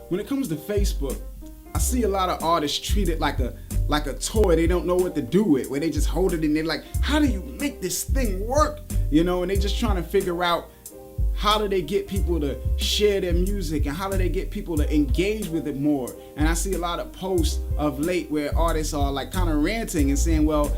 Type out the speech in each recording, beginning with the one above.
when it comes to Facebook, I see a lot of artists treat it like a toy they don't know what to do with, where they just hold it and they're like, how do you make this thing work? And they just trying to figure out how do they get people to share their music and how do they get people to engage with it more. And I see a lot of posts of late where artists are like kind of ranting and saying, well,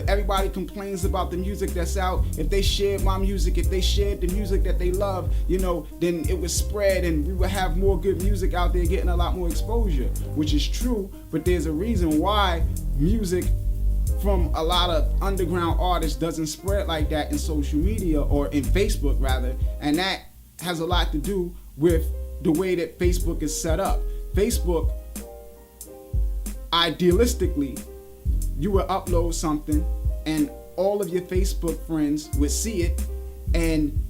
everybody complains about the music that's out. If they shared my music, if they shared the music that they love, then it would spread and we would have more good music out there getting a lot more exposure, which is true. But there's a reason why music from a lot of underground artists doesn't spread like that in social media, or in Facebook rather, and that has a lot to do with the way that Facebook is set up. Facebook, idealistically, you would upload something and all of your Facebook friends would see it and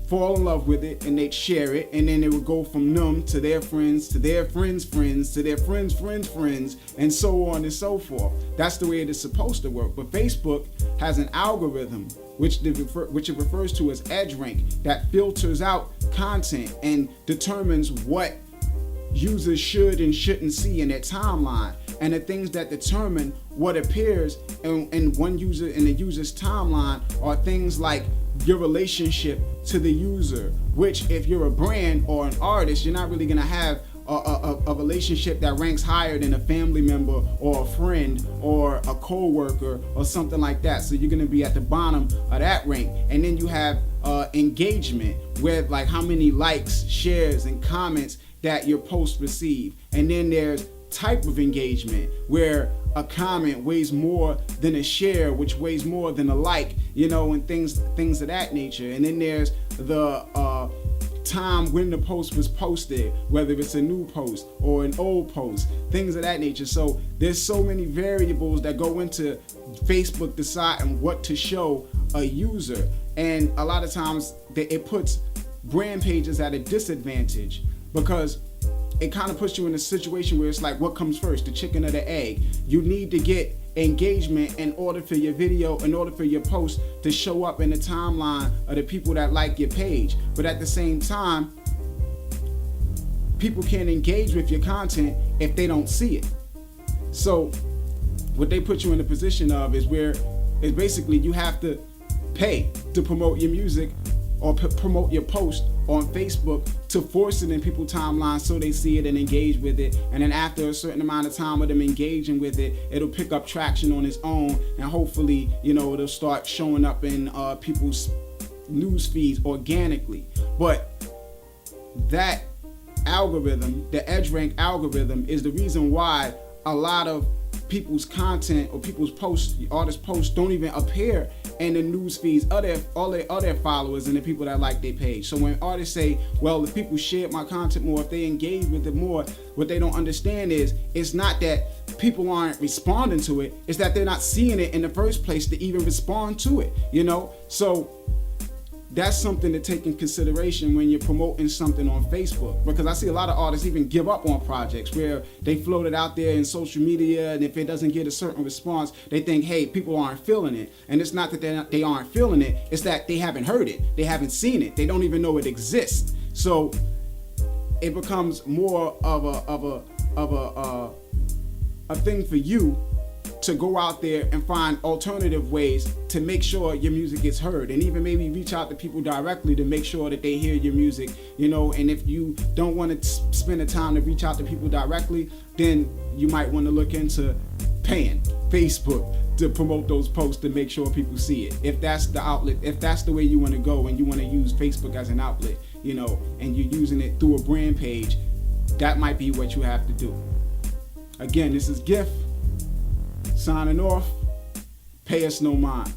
fall in love with it, and they'd share it, and then it would go from them to their friends, to their friends' friends, to their friends' friends' friends, and so on and so forth. That's the way it is supposed to work. But Facebook has an algorithm, which it refers to as EdgeRank, that filters out content and determines what users should and shouldn't see in their timeline. And the things that determine what appears in one user in the user's timeline are things like your relationship to the user, which if you're a brand or an artist, you're not really gonna have a relationship that ranks higher than a family member or a friend or a co-worker or something like that. So you're gonna be at the bottom of that rank. And then you have engagement, with like how many likes, shares, and comments that your post receive. And then there's type of engagement, where a comment weighs more than a share, which weighs more than a like, and things of that nature. And then there's the time when the post was posted, whether it's a new post or an old post, things of that nature. So there's so many variables that go into Facebook deciding what to show a user, and a lot of times it puts brand pages at a disadvantage, because it kind of puts you in a situation where it's like, what comes first, the chicken or the egg? You need to get engagement in order for your video, in order for your post to show up in the timeline of the people that like your page. But at the same time, people can't engage with your content if they don't see it. So what they put you in the position of is where it's basically you have to pay to promote your music or promote your post on Facebook, to force it in people's timelines so they see it and engage with it. And then after a certain amount of time of them engaging with it, it'll pick up traction on its own, and hopefully, it'll start showing up in people's news feeds organically. But that algorithm, the EdgeRank algorithm, is the reason why a lot of people's content or people's posts, artists' posts, don't even appear in the news feeds of all their followers and the people that like their page. So when artists say, well, if people share my content more, if they engage with it more, what they don't understand is it's not that people aren't responding to it, it's that they're not seeing it in the first place to even respond to it, So that's something to take in consideration when you're promoting something on Facebook, because I see a lot of artists even give up on projects where they float it out there in social media, and if it doesn't get a certain response, they think, hey, people aren't feeling it. And it's not that they aren't feeling it, it's that they haven't heard it, they haven't seen it, they don't even know it exists. So it becomes more of a thing for you to go out there and find alternative ways to make sure your music gets heard, and even maybe reach out to people directly to make sure that they hear your music, and if you don't want to spend the time to reach out to people directly, then you might want to look into paying Facebook to promote those posts to make sure people see it. If that's the outlet, if that's the way you want to go, and you want to use Facebook as an outlet, and you're using it through a brand page, that might be what you have to do. Again, this is Gift signing off. Pay us no mind.